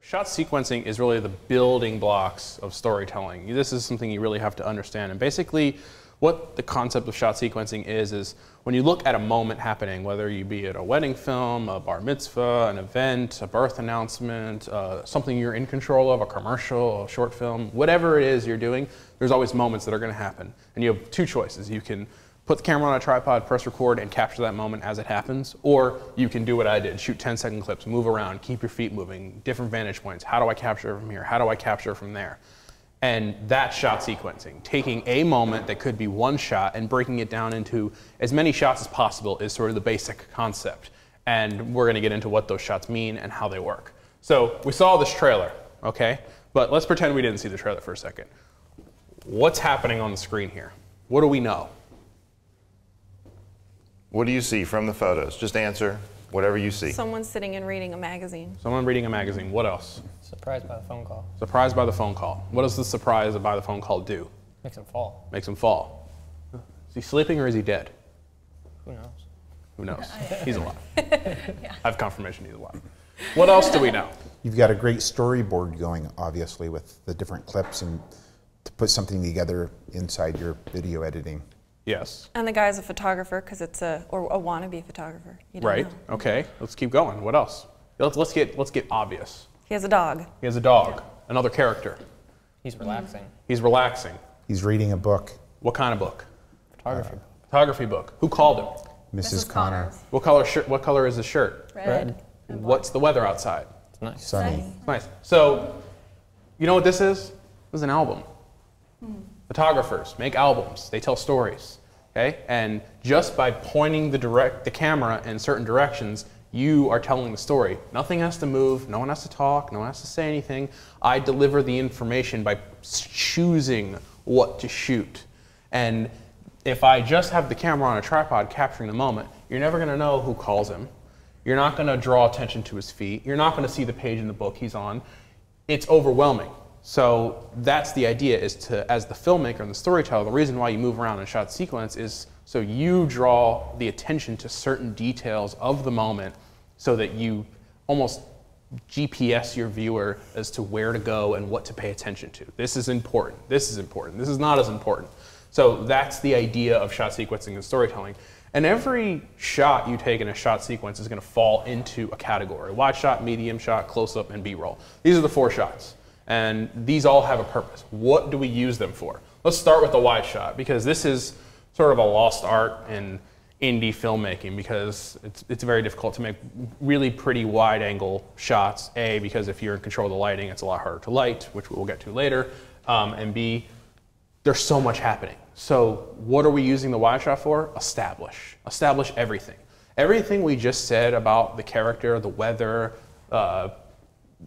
Shot sequencing is really the building blocks of storytelling. This is something you really have to understand. And basically, what the concept of shot sequencing is when you look at a moment happening, whether you be at a wedding film, a bar mitzvah, an event, a birth announcement, something you're in control of, a commercial, a short film, whatever it is you're doing, there's always moments that are going to happen. And you have two choices. You can put the camera on a tripod, press record, and capture that moment as it happens, or you can do what I did, shoot 10-second clips, move around, keep your feet moving, different vantage points. How do I capture it from here? How do I capture it from there? And that's shot sequencing. Taking a moment that could be one shot and breaking it down into as many shots as possible is sort of the basic concept. And we're gonna get into what those shots mean and how they work. So we saw this trailer, okay? But let's pretend we didn't see the trailer for a second. What's happening on the screen here? What do we know? What do you see from the photos? Just answer whatever you see. Someone sitting and reading a magazine. Someone reading a magazine. What else? Surprised by the phone call. Surprised by the phone call. What does the surprise by the phone call do? Makes him fall. Makes him fall. Is he sleeping or is he dead? Who knows? Who knows? He's alive. Yeah. I have confirmation he's alive. What else do we know? You've got a great storyboard going, obviously, with the different clips and to put something together inside your video editing. Yes. And the guy's a photographer because it's or a wannabe photographer. You don't Right. know. Okay. Let's keep going. What else? Let's get obvious. He has a dog. He has a dog. Another character. He's relaxing. He's relaxing. He's reading a book. What kind of book? Photography. Photography book. Who called him? Mrs. Connor. What color is his shirt? Red. What's the weather outside? It's nice. Sunny. Nice. So, you know what this is? This is an album. Photographers make albums. They tell stories. Okay? And just by pointing the camera in certain directions, you are telling the story. Nothing has to move. No one has to talk. No one has to say anything. I deliver the information by choosing what to shoot. And if I just have the camera on a tripod capturing the moment, you're never going to know who calls him. You're not going to draw attention to his feet. You're not going to see the page in the book he's on. It's overwhelming. So that's the idea, is to, as the filmmaker and the storyteller, the reason why you move around in shot sequence is so you draw the attention to certain details of the moment so that you almost GPS your viewer as to where to go and what to pay attention to. This is important. This is important. This is not as important. So that's the idea of shot sequencing and storytelling. And every shot you take in a shot sequence is going to fall into a category: wide shot, medium shot, close-up, and B-roll. These are the 4 shots. And these all have a purpose. What do we use them for? Let's start with the wide shot, because this is sort of a lost art in indie filmmaking, because it's very difficult to make really pretty wide angle shots. A, because if you're in control of the lighting, it's a lot harder to light, which we'll get to later. And B, there's so much happening. So what are we using the wide shot for? Establish everything. Everything we just said about the character, the weather,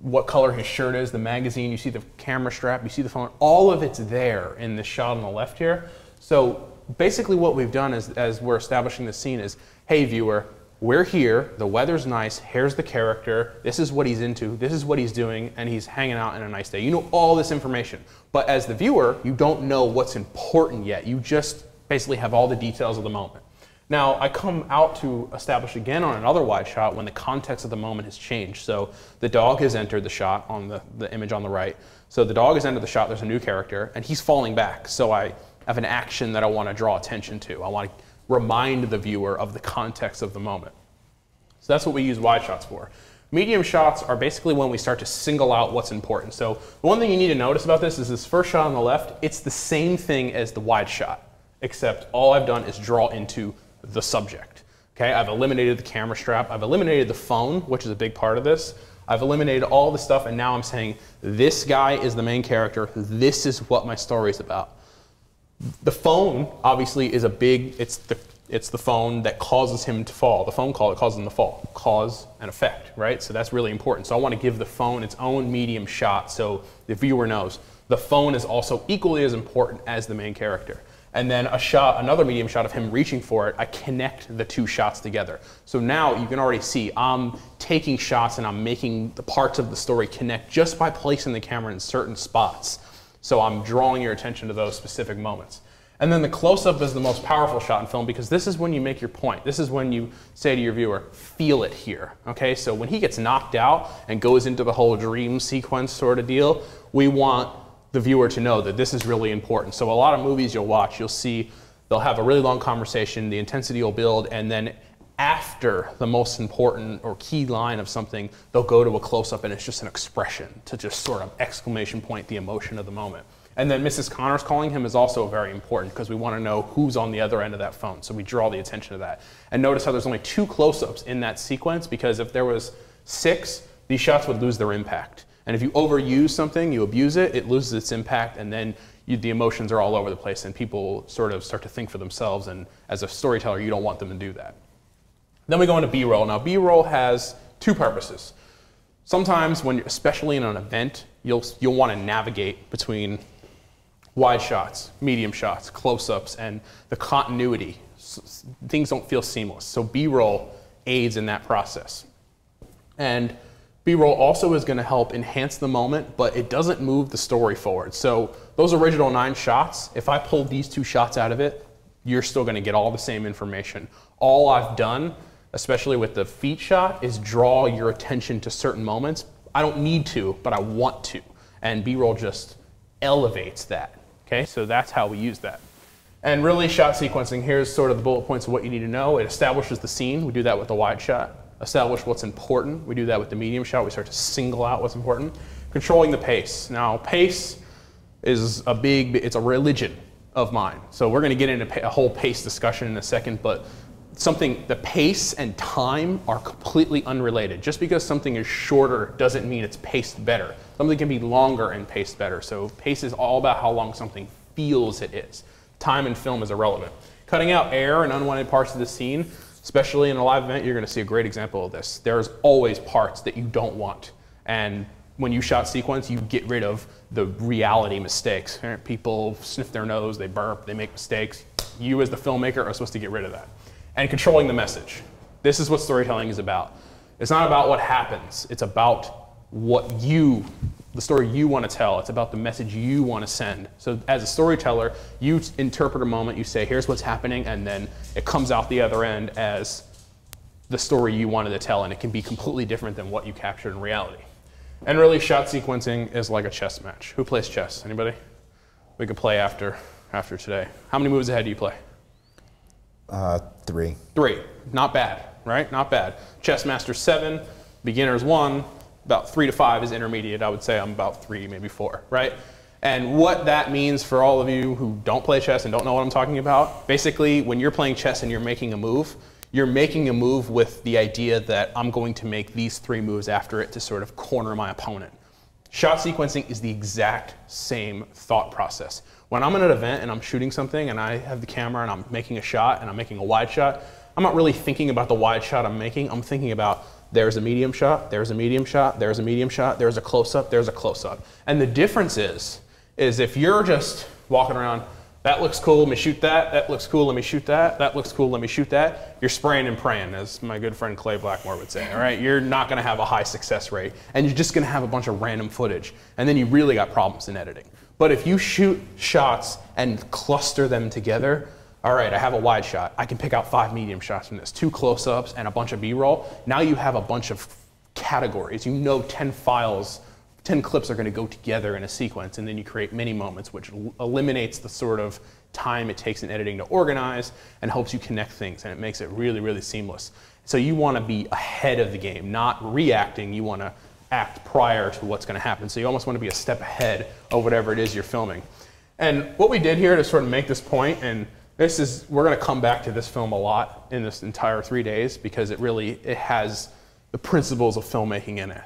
what color his shirt is, the magazine, you see the camera strap, you see the phone, all of it's there in the shot on the left here. So basically what we've done is, as we're establishing the scene, is, hey viewer, we're here, the weather's nice, here's the character, this is what he's into, this is what he's doing, and he's hanging out in a nice day. You know all this information, but as the viewer, you don't know what's important yet. You just basically have all the details of the moment. Now, I come out to establish again on another wide shot when the context of the moment has changed. So the dog has entered the shot on the image on the right. So the dog has entered the shot, there's a new character, and he's falling back. So I have an action that I want to draw attention to. I want to remind the viewer of the context of the moment. So that's what we use wide shots for. Medium shots are basically when we start to single out what's important. So the one thing you need to notice about this is this first shot on the left, it's the same thing as the wide shot, except all I've done is draw into the subject. Okay, I've eliminated the camera strap, I've eliminated the phone, which is a big part of this. I've eliminated all the stuff, and now I'm saying this guy is the main character, this is what my story is about. The phone obviously is a big, it's the phone that causes him to fall. The phone call that causes him to fall. Cause and effect, right? So that's really important. So I want to give the phone its own medium shot so the viewer knows the phone is also equally as important as the main character. And then a shot, another medium shot of him reaching for it, I connect the 2 shots together. So now you can already see I'm taking shots and I'm making the parts of the story connect just by placing the camera in certain spots. So I'm drawing your attention to those specific moments. And then the close-up is the most powerful shot in film because this is when you make your point. This is when you say to your viewer, feel it here, okay? So when he gets knocked out and goes into the whole dream sequence sort of deal, we want the viewer to know that this is really important. So a lot of movies you'll watch, you'll see they'll have a really long conversation, the intensity will build, and then after the most important or key line of something, they'll go to a close-up and it's just an expression to just sort of exclamation point the emotion of the moment. And then Mrs. Connors calling him is also very important because we want to know who's on the other end of that phone. So we draw the attention to that. And notice how there's only 2 close-ups in that sequence because if there was 6, these shots would lose their impact. And if you overuse something, you abuse it, it loses its impact, and then the emotions are all over the place and people sort of start to think for themselves. And as a storyteller, you don't want them to do that. Then we go into B-roll. Now B-roll has 2 purposes. Sometimes when you're, especially in an event, you'll want to navigate between wide shots, medium shots, close-ups, and the continuity. Things don't feel seamless. So B-roll aids in that process. And B-roll also is going to help enhance the moment, but it doesn't move the story forward. So those original 9 shots, if I pulled these 2 shots out of it, you're still going to get all the same information. All I've done, especially with the feet shot, is draw your attention to certain moments. I don't need to, but I want to. And B-roll just elevates that. Okay, so that's how we use that. And really, shot sequencing, here's sort of the bullet points of what you need to know. It establishes the scene. We do that with the wide shot. Establish what's important. We do that with the medium shot. We start to single out what's important. Controlling the pace. Now, pace is it's a religion of mine. So we're going to get into a whole pace discussion in a second, but the pace and time are completely unrelated. Just because something is shorter doesn't mean it's paced better. Something can be longer and paced better. So pace is all about how long something feels it is. Time in film is irrelevant. Cutting out air and unwanted parts of the scene, especially in a live event, you're going to see a great example of this. There's always parts that you don't want. And when you shot sequence, you get rid of the reality mistakes. People sniff their nose, they burp, they make mistakes. You as the filmmaker are supposed to get rid of that. And controlling the message. This is what storytelling is about. It's not about what happens. It's about the story you want to tell. It's about the message you want to send. So as a storyteller, you interpret a moment, you say, here's what's happening, and then it comes out the other end as the story you wanted to tell, and it can be completely different than what you captured in reality. And really, shot sequencing is like a chess match. Who plays chess? Anybody? We could play after today. How many moves ahead do you play? 3. 3. Not bad, right? Not bad. Chess Master 7, beginners 1, about 3 to 5 is intermediate. I would say I'm about 3, maybe 4, right? And what that means for all of you who don't play chess and don't know what I'm talking about, basically when you're playing chess and you're making a move with the idea that I'm going to make these 3 moves after it to sort of corner my opponent. Shot sequencing is the exact same thought process. When I'm in an event and I'm shooting something and I have the camera and I'm making a shot and I'm making a wide shot, I'm not really thinking about the wide shot I'm making. I'm thinking about there's a medium shot, there's a medium shot, there's a medium shot, there's a close-up, there's a close-up. And the difference is if you're just walking around, that looks cool, let me shoot that, that looks cool, let me shoot that, that looks cool, let me shoot that, you're spraying and praying, as my good friend Clay Blackmore would say, all right? You're not gonna have a high success rate, and you're just gonna have a bunch of random footage, and then you really got problems in editing. But if you shoot shots and cluster them together, all right, I have a wide shot. I can pick out 5 medium shots from this, 2 close-ups and a bunch of B-roll. Now you have a bunch of categories. You know 10 files, 10 clips are gonna go together in a sequence, and then you create mini moments, which eliminates the sort of time it takes in editing to organize and helps you connect things, and it makes it really, really seamless. So you wanna be ahead of the game, not reacting. You wanna act prior to what's gonna happen. So you almost wanna be a step ahead of whatever it is you're filming. And what we did here to sort of make this point, and we're gonna come back to this film a lot in this entire 3 days because it has the principles of filmmaking in it.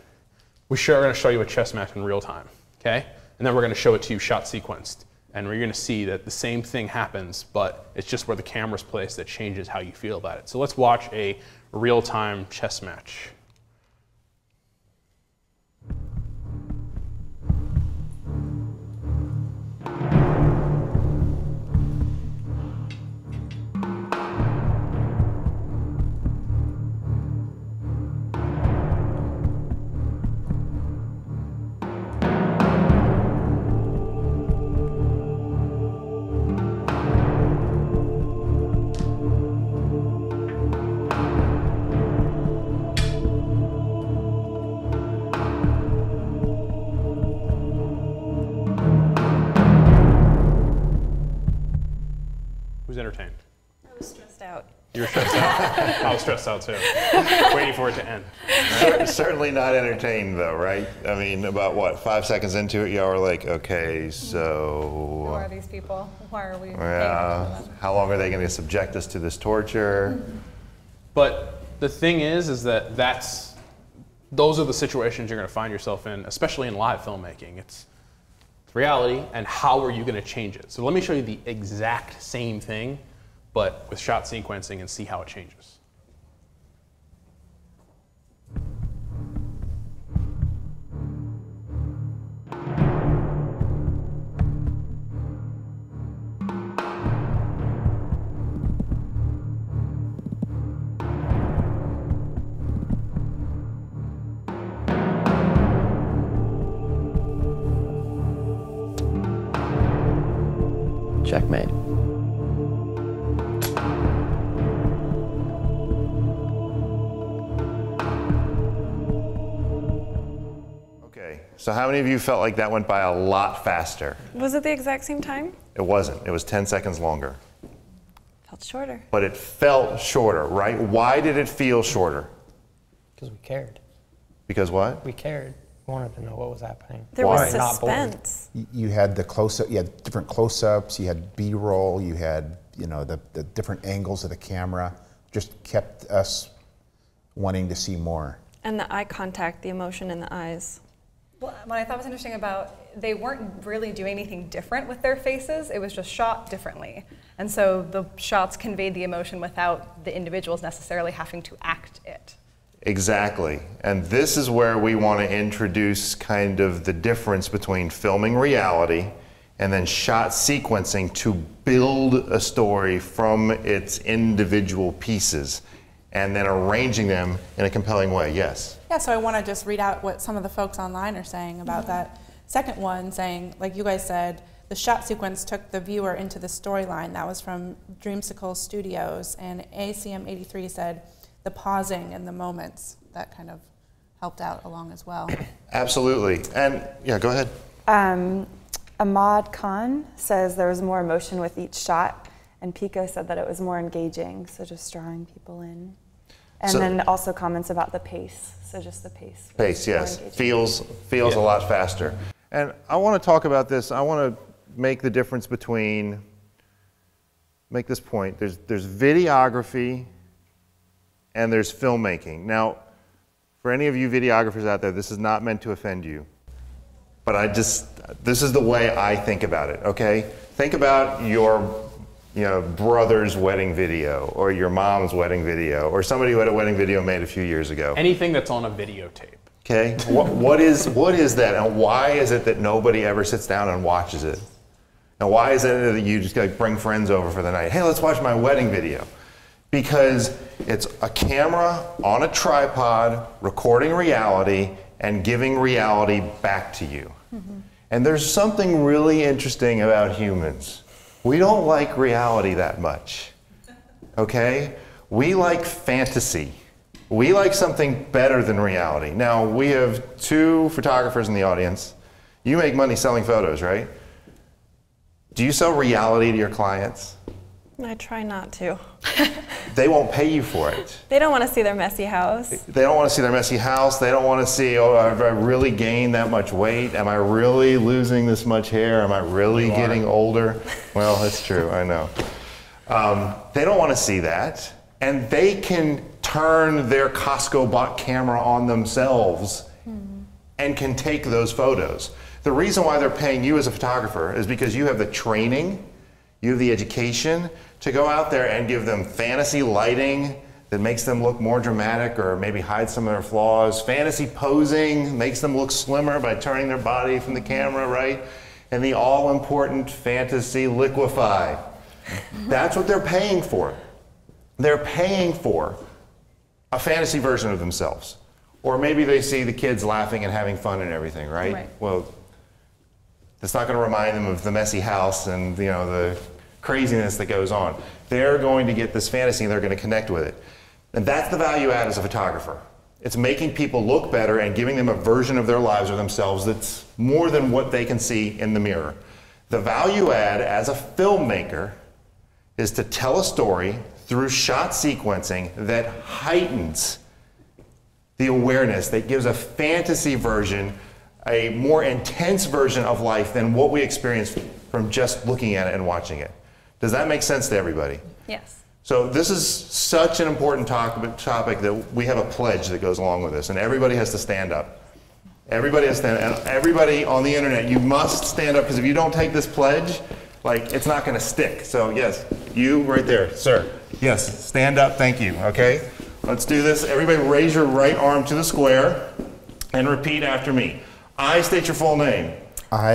We're gonna show you a chess match in real time, okay? And then we're gonna show it to you shot sequenced. And we're gonna see that the same thing happens, but it's just where the camera's placed that changes how you feel about it. So let's watch a real-time chess match. You're stressed out. I was stressed out too, waiting for it to end. Certainly not entertained though, right? I mean, about what, 5 seconds into it, y'all were like, okay, Who so, are these people? Why are we paying yeah, attention to them? how long are they going to subject us to this torture? But the thing is that those are the situations you're going to find yourself in, especially in live filmmaking. It's reality, and how are you going to change it? So let me show you the exact same thing, but with shot sequencing, and see how it changes. Checkmate. Okay, so how many of you felt like that went by a lot faster? Was it the exact same time? It wasn't. It was 10 seconds longer. Felt shorter. But it felt shorter, right? Why did it feel shorter? Because we cared. Because what? We cared. We wanted to know what was happening. There Why? was Not bored. suspense. You had the close-up, you had different close-ups, you had B-roll, you had, you know, the different angles of the camera. Just kept us wanting to see more. And the eye contact, the emotion in the eyes. Well, what I thought was interesting about, they weren't really doing anything different with their faces, it was just shot differently. And so the shots conveyed the emotion without the individuals necessarily having to act it. Exactly. And this is where we want to introduce kind of the difference between filming reality and then shot sequencing to build a story from its individual pieces and then arranging them in a compelling way. Yes? Yeah, so I want to just read out what some of the folks online are saying about that second one, saying, like you guys said, the shot sequence took the viewer into the storyline. That was from Dreamsicle Studios. And ACM83 said, the pausing and the moments, that kind of helped out along as well. Absolutely. And yeah, go ahead. Ahmad Khan says there was more emotion with each shot, and Pico said that it was more engaging, so just drawing people in. And So- then also comments about the pace, so just the pace. was Pace, more yes. engaging. Feels a lot faster. And I want to talk about this. I want to make the difference between, make this point. There's videography and there's filmmaking. Now, for any of you videographers out there, this is not meant to offend you. But this is the way I think about it, okay? Think about your brother's wedding video or your mom's wedding video or somebody who had a wedding video made a few years ago. Anything that's on a videotape. Okay, what is that, and why is it that nobody ever sits down and watches it? And why is it that you just bring friends over for the night? Hey, let's watch my wedding video. Because it's a camera on a tripod recording reality and giving reality back to you. Mm-hmm. And there's something really interesting about humans. We don't like reality that much, okay? We like fantasy. We like something better than reality. Now, we have two photographers in the audience. You make money selling photos, right? Do you sell reality to your clients? I try not to. They won't pay you for it. They don't want to see their messy house. They don't want to see their messy house. They don't want to see, oh, have I really gained that much weight? Am I really losing this much hair? Am I really getting older? Well, that's true, I know. They don't want to see that. And they can turn their Costco bought camera on themselves and can take those photos. The reason why they're paying you as a photographer is because you have the training, you have the education to go out there and give them fantasy lighting that makes them look more dramatic or maybe hide some of their flaws. Fantasy posing makes them look slimmer by turning their body from the camera, right? And the all-important fantasy liquefy. That's what they're paying for. They're paying for a fantasy version of themselves. Or maybe they see the kids laughing and having fun and everything, right? Right. Well, that's not going to remind them of the messy house and the craziness that goes on. They're going to get this fantasy and they're going to connect with it. And that's the value add as a photographer. It's making people look better and giving them a version of their lives or themselves that's more than what they can see in the mirror. The value add as a filmmaker is to tell a story through shot sequencing that heightens the awareness, that gives a fantasy version, a more intense version of life than what we experience from just looking at it and watching it. Does that make sense to everybody? Yes. So this is such an important topic that we have a pledge that goes along with this, and everybody has to stand up. Everybody has to stand up. And everybody on the internet, you must stand up, because if you don't take this pledge, like, it's not going to stick. So yes, you right there, sir. Yes, stand up, thank you, okay? Let's do this. Everybody raise your right arm to the square and repeat after me. I state your full name. I,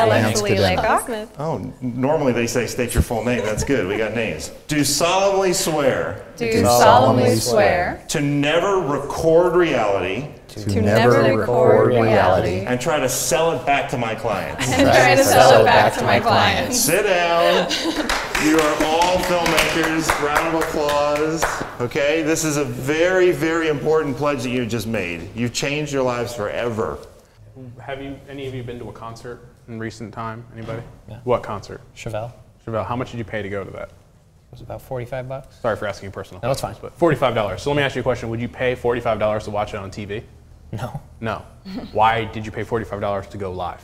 Lance Alexis Cadena. Laycock, Oh, normally they say state your full name. That's good, we got names. Do solemnly swear do solemnly swear to never record reality to never record reality and try to sell it back to my clients. and try to sell it back to my clients. Sit down. You are all filmmakers. Round of applause. Okay, this is a very, very important pledge that you just made. You've changed your lives forever. Have any of you been to a concert in recent time? Anybody? Yeah. What concert? Chevelle. Chevelle, how much did you pay to go to that? It was about 45 bucks. Sorry for asking you personal. No, it's fine. But $45. So let me ask you a question. Would you pay $45 to watch it on TV? No, No. Why did you pay $45 to go live?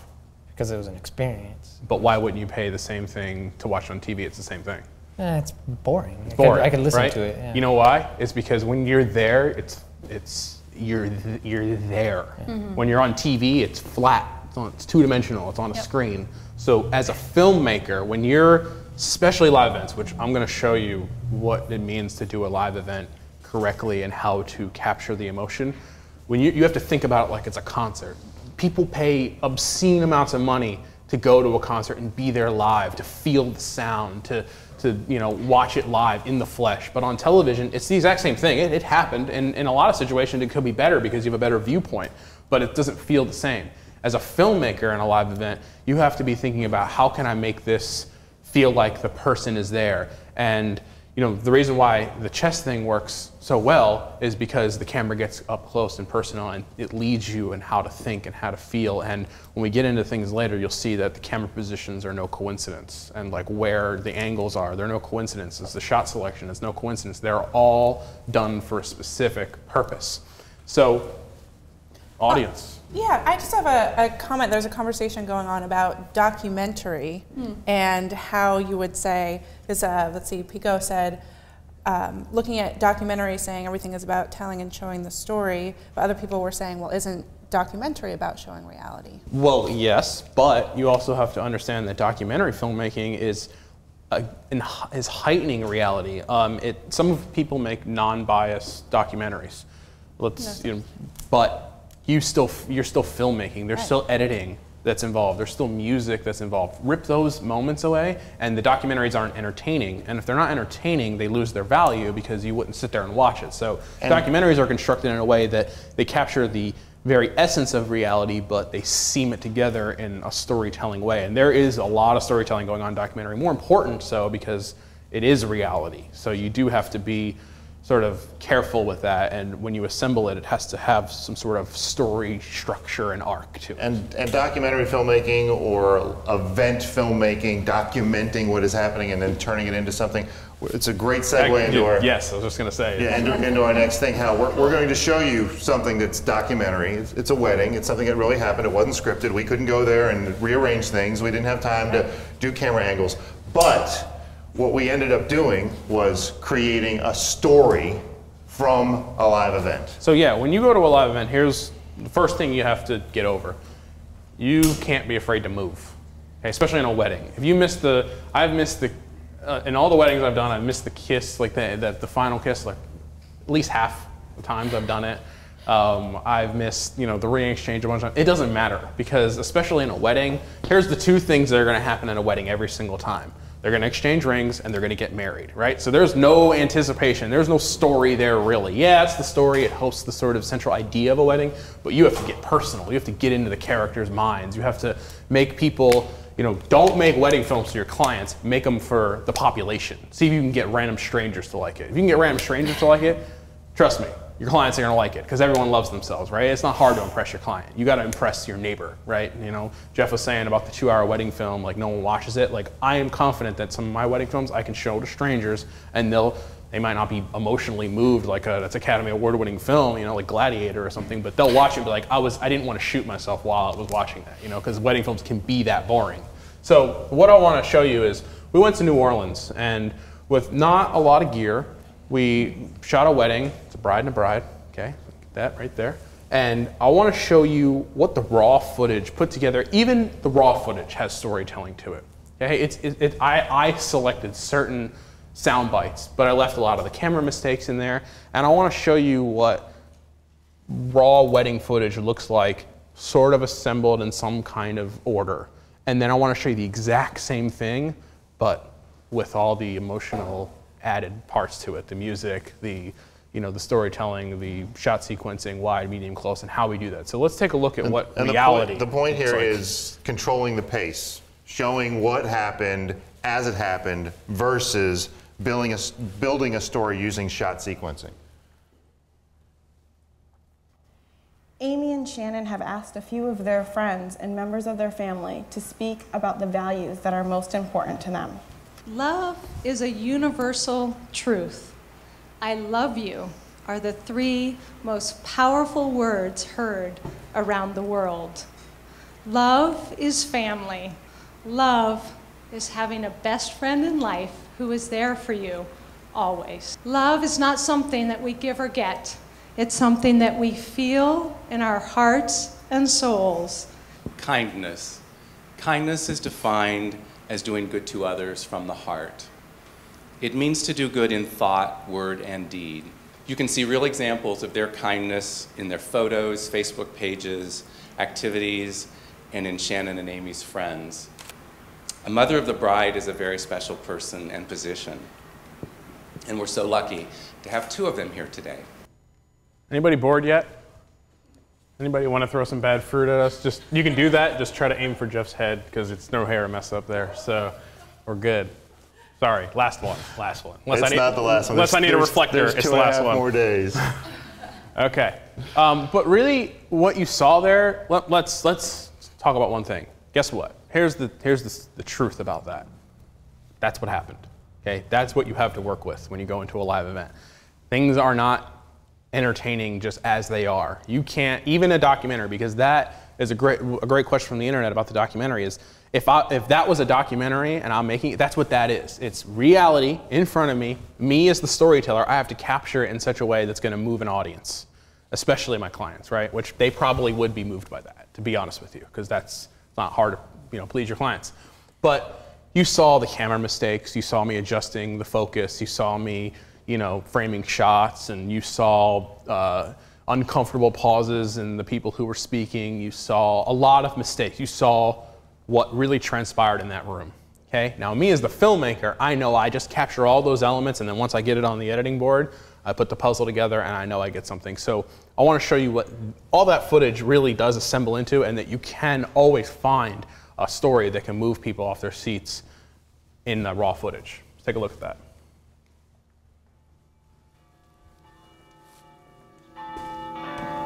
because it was an experience. But why wouldn't you pay the same thing to watch it on TV? It's the same thing. It's boring. Boring, I could listen right? to it. Yeah. You know why? It's because when you're there, you're there. When you're on TV, it's flat. It's two-dimensional. It's on a screen. So as a filmmaker, when you're, especially live events, which I'm going to show you what it means to do a live event correctly and how to capture the emotion, when you have to think about it like it's a concert. People pay obscene amounts of money to go to a concert and be there live, to feel the sound, to watch it live in the flesh. But on television, it's the exact same thing. It happened, and in a lot of situations, it could be better because you have a better viewpoint, but it doesn't feel the same. As a filmmaker in a live event, you have to be thinking about, how can I make this feel like the person is there? And the reason why the chess thing works so well is because the camera gets up close and personal, and it leads you in how to think and how to feel. And when we get into things later, you'll see that the camera positions are no coincidence, and like where the angles are, they're no coincidences. The shot selection is no coincidence. They're all done for a specific purpose. So, audience. Yeah, I just have a comment. There's a conversation going on about documentary and how you would say, because let's see, Pico said, looking at documentary saying everything is about telling and showing the story, but other people were saying, well, isn't documentary about showing reality? Well, yes, but you also have to understand that documentary filmmaking is heightening reality. Some people make non-biased documentaries. But you're still filmmaking. There's still editing that's involved. There's still music that's involved. Rip those moments away, and the documentaries aren't entertaining. And if they're not entertaining, they lose their value because you wouldn't sit there and watch it. So documentaries are constructed in a way that they capture the very essence of reality, but they seam it together in a storytelling way. And there is a lot of storytelling going on in documentary. More important so because it is reality. So you do have to be sort of careful with that, and when you assemble it, it has to have some sort of story structure and arc to it. And documentary filmmaking or event filmmaking, documenting what is happening and then turning it into something, it's a great segue into our... Yes, I was just going to say. Yeah, into our next thing, Hal. We're going to show you something that's documentary. It's a wedding. It's something that really happened. It wasn't scripted. We couldn't go there and rearrange things. We didn't have time to do camera angles. But what we ended up doing was creating a story from a live event. So yeah, when you go to a live event, here's the first thing you have to get over. You can't be afraid to move, okay? Especially in a wedding. If you miss in all the weddings I've done, I've missed the kiss, like the final kiss, like at least half the times I've done it. I've missed, the ring exchange a bunch of times. It doesn't matter, because especially in a wedding, here's the two things that are gonna happen in a wedding every single time. They're going to exchange rings, and they're going to get married, right? So there's no anticipation. There's no story there, really. Yeah, it's the story. It hosts the sort of central idea of a wedding, but you have to get personal. You have to get into the characters' minds. You have to make people, don't make wedding films for your clients. Make them for the population. See if you can get random strangers to like it. If you can get random strangers to like it, trust me, your clients are going to like it, because everyone loves themselves, right? It's not hard to impress your client. You got to impress your neighbor, right? Jeff was saying about the 2-hour wedding film, like no one watches it. Like, I am confident that some of my wedding films I can show to strangers, and they They might not be emotionally moved like that's Academy Award-winning film, you know, like Gladiator or something, but they'll watch it and be like, I didn't want to shoot myself while I was watching that, you know, because wedding films can be that boring. So what I want to show you is we went to New Orleans, and with not a lot of gear, we shot a wedding. It's a bride and a bride, okay, that right there. And I want to show you what the raw footage put together. Even the raw footage has storytelling to it. Okay, I selected certain sound bites, but I left a lot of the camera mistakes in there. And I want to show you what raw wedding footage looks like, sort of assembled in some kind of order. And then I want to show you the exact same thing, but with all the emotional added parts to it, the music, the storytelling, the shot sequencing, wide, medium, close, and how we do that. So let's take a look at what reality. The point here looks like. is controlling the pace, showing what happened as it happened versus building a story using shot sequencing. Amy and Shannon have asked a few of their friends and members of their family to speak about the values that are most important to them. Love is a universal truth. I love you are the 3 most powerful words heard around the world. Love is family. Love is having a best friend in life who is there for you always. Love is not something that we give or get. It's something that we feel in our hearts and souls. Kindness. Kindness is defined as doing good to others from the heart. It means to do good in thought, word, and deed. You can see real examples of their kindness in their photos, Facebook pages, activities, and in Shannon and Amy's friends. A mother of the bride is a very special person and position. And we're so lucky to have 2 of them here today. Anybody bored yet? Anybody want to throw some bad fruit at us? You can do that, just try to aim for Jeff's head, because it's no hair mess up there, so we're good. Sorry, last one. It's not the last one. Unless I need a reflector, it's the last one. 2.5 more days. Okay, but really, what you saw there, let's talk about one thing. Guess what? Here's the truth about that. That's what happened. Okay, that's what you have to work with when you go into a live event. Things are not entertaining just as they are. You can't, even a documentary, because that is a great question from the internet about the documentary is, if that was a documentary and I'm making it, that's what that is. It's reality in front of me as the storyteller, I have to capture it in such a way that's going to move an audience, especially my clients, right? Which they probably would be moved by that, to be honest with you, because that's not hard to please your clients. But you saw the camera mistakes, you saw me adjusting the focus, you saw me framing shots, and you saw uncomfortable pauses in the people who were speaking. You saw a lot of mistakes. You saw what really transpired in that room. Okay? Now, me as the filmmaker, I know I just capture all those elements, and then once I get it on the editing board, I put the puzzle together, and I know I get something. So I want to show you what all that footage really does assemble into, and that you can always find a story that can move people off their seats in the raw footage. Let's take a look at that.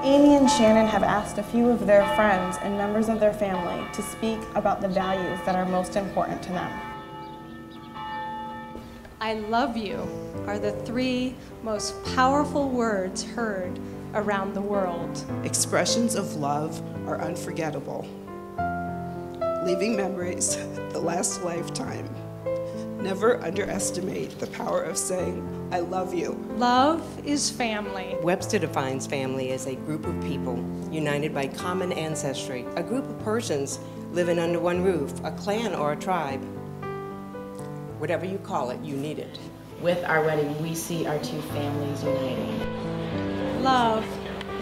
Amy and Shannon have asked a few of their friends and members of their family to speak about the values that are most important to them. I love you are the 3 most powerful words heard around the world. Expressions of love are unforgettable, leaving memories that last a lifetime. Never underestimate the power of saying, I love you. Love is family. Webster defines family as a group of people united by common ancestry, a group of persons living under one roof, a clan or a tribe. Whatever you call it, you need it. With our wedding, we see our 2 families uniting. Love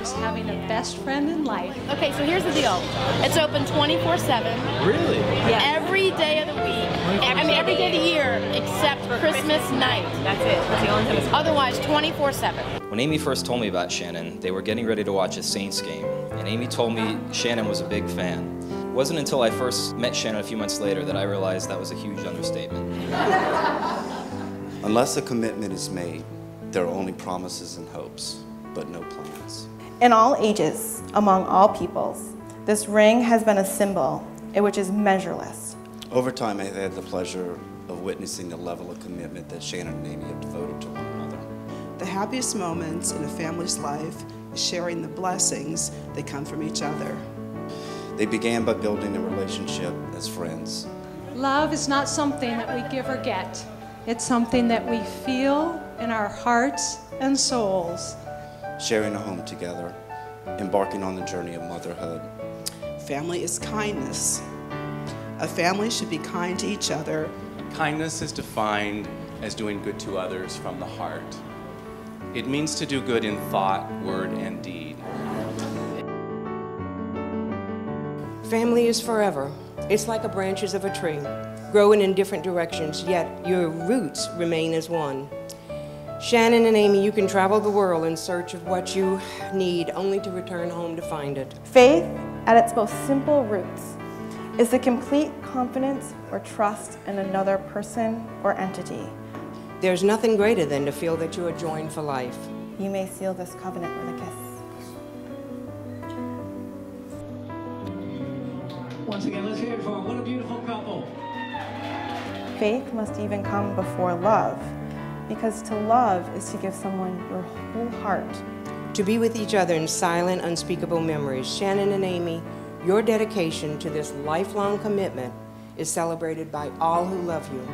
is having a best friend in life. Okay, so here's the deal. It's open 24/7. Really? Yeah. Every day of the week. Every day of the year except Christmas night. That's it. That's the only time it's open. Otherwise, 24/7. When Amy first told me about Shannon, they were getting ready to watch a Saints game, and Amy told me Shannon was a big fan. It wasn't until I first met Shannon a few months later that I realized that was a huge understatement. Unless a commitment is made, there are only promises and hopes, but no plans. In all ages, among all peoples, this ring has been a symbol which is measureless. Over time, I've had the pleasure of witnessing the level of commitment that Shannon and Amy have devoted to one another. happiest moments in a family's life is sharing the blessings that come from each other. They began by building a relationship as friends. Love is not something that we give or get. It's something that we feel in our hearts and souls. Sharing a home together, embarking on the journey of motherhood. Family is kindness. A family should be kind to each other. Kindness is defined as doing good to others from the heart. It means to do good in thought, word, and deed. Family is forever. It's like the branches of a tree, growing in different directions, yet your roots remain as one. Shannon and Amy, you can travel the world in search of what you need, only to return home to find it. Faith, at its most simple roots, is the complete confidence or trust in another person or entity. There's nothing greater than to feel that you are joined for life. You may seal this covenant with a kiss. Once again, let's hear it for them. What a beautiful couple. Faith must even come before love, because to love is to give someone your whole heart. To be with each other in silent, unspeakable memories. Shannon and Amy, your dedication to this lifelong commitment is celebrated by all who love you.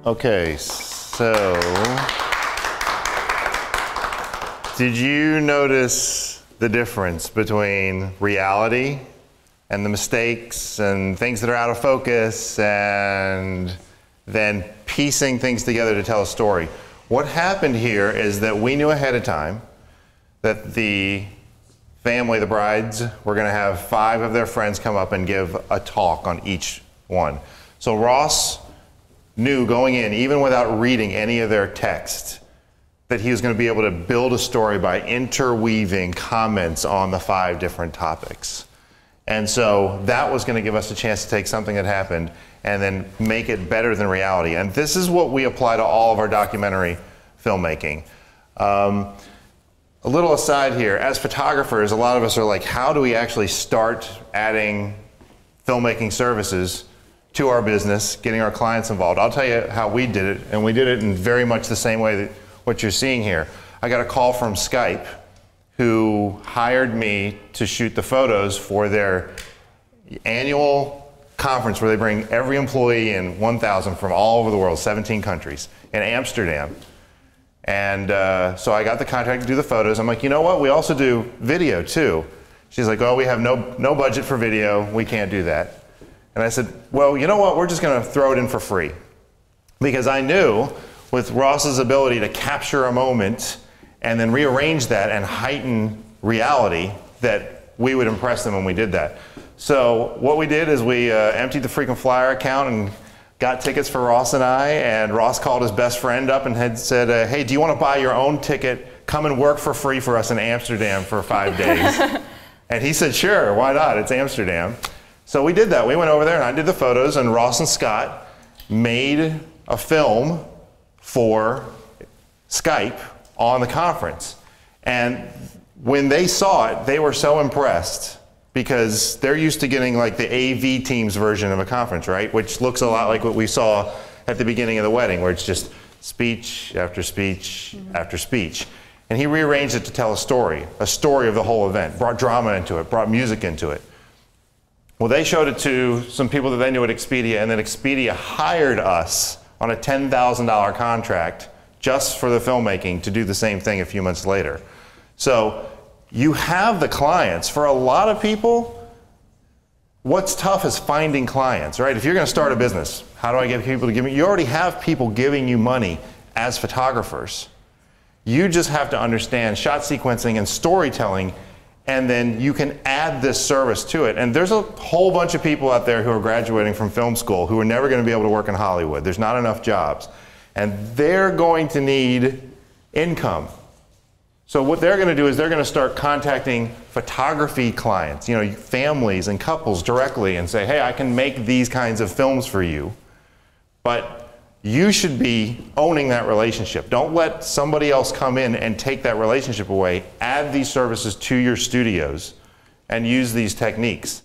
Okay, so did you notice the difference between reality and the mistakes and things that are out of focus and then piecing things together to tell a story? What happened here is that we knew ahead of time that the family, the brides, were going to have 5 of their friends come up and give a talk on each one. So Ross knew going in, even without reading any of their text, that he was going to be able to build a story by interweaving comments on the 5 different topics. And so that was going to give us a chance to take something that happened and then make it better than reality. And this is what we apply to all of our documentary filmmaking. A little aside here, as photographers, a lot of us are like, how do we actually start adding filmmaking services to our business, getting our clients involved? I'll tell you how we did it, and we did it in very much the same way that what you're seeing here. I got a call from Skype, who hired me to shoot the photos for their annual conference where they bring every employee in, 1,000 from all over the world, 17 countries, in Amsterdam. And so I got the contract to do the photos. I'm like, you know what? We also do video too. She's like, oh, we have no budget for video. We can't do that. And I said, well, you know what? We're just going to throw it in for free. Because I knew with Ross's ability to capture a moment and then rearrange that and heighten reality that we would impress them when we did that. So what we did is we emptied the frequent flyer account and got tickets for Ross and I, and Ross called his best friend up and had said, hey, do you want to buy your own ticket? Come and work for free for us in Amsterdam for 5 days. And he said, sure, why not? It's Amsterdam. So we did that. We went over there and I did the photos, and Ross and Scott made a film for Skype on the conference. And when they saw it, they were so impressed because they're used to getting like the AV Teams version of a conference, right? Which looks a lot like what we saw at the beginning of the wedding, where it's just speech after speech after speech. And he rearranged it to tell a story of the whole event, brought drama into it, brought music into it. Well, they showed it to some people that they knew at Expedia, and then Expedia hired us on a $10,000 contract just for the filmmaking to do the same thing a few months later. So you have the clients. For a lot of people, what's tough is finding clients, right? If you're going to start a business, how do I get people to give me? You already have people giving you money as photographers. You just have to understand shot sequencing and storytelling, and then you can add this service to it. And there's a whole bunch of people out there who are graduating from film school who are never going to be able to work in Hollywood. There's not enough jobs. And they're going to need income. So what they're going to do is they're going to start contacting photography clients, you know, families and couples directly and say, hey, I can make these kinds of films for you, but you should be owning that relationship. Don't let somebody else come in and take that relationship away. Add these services to your studios and use these techniques.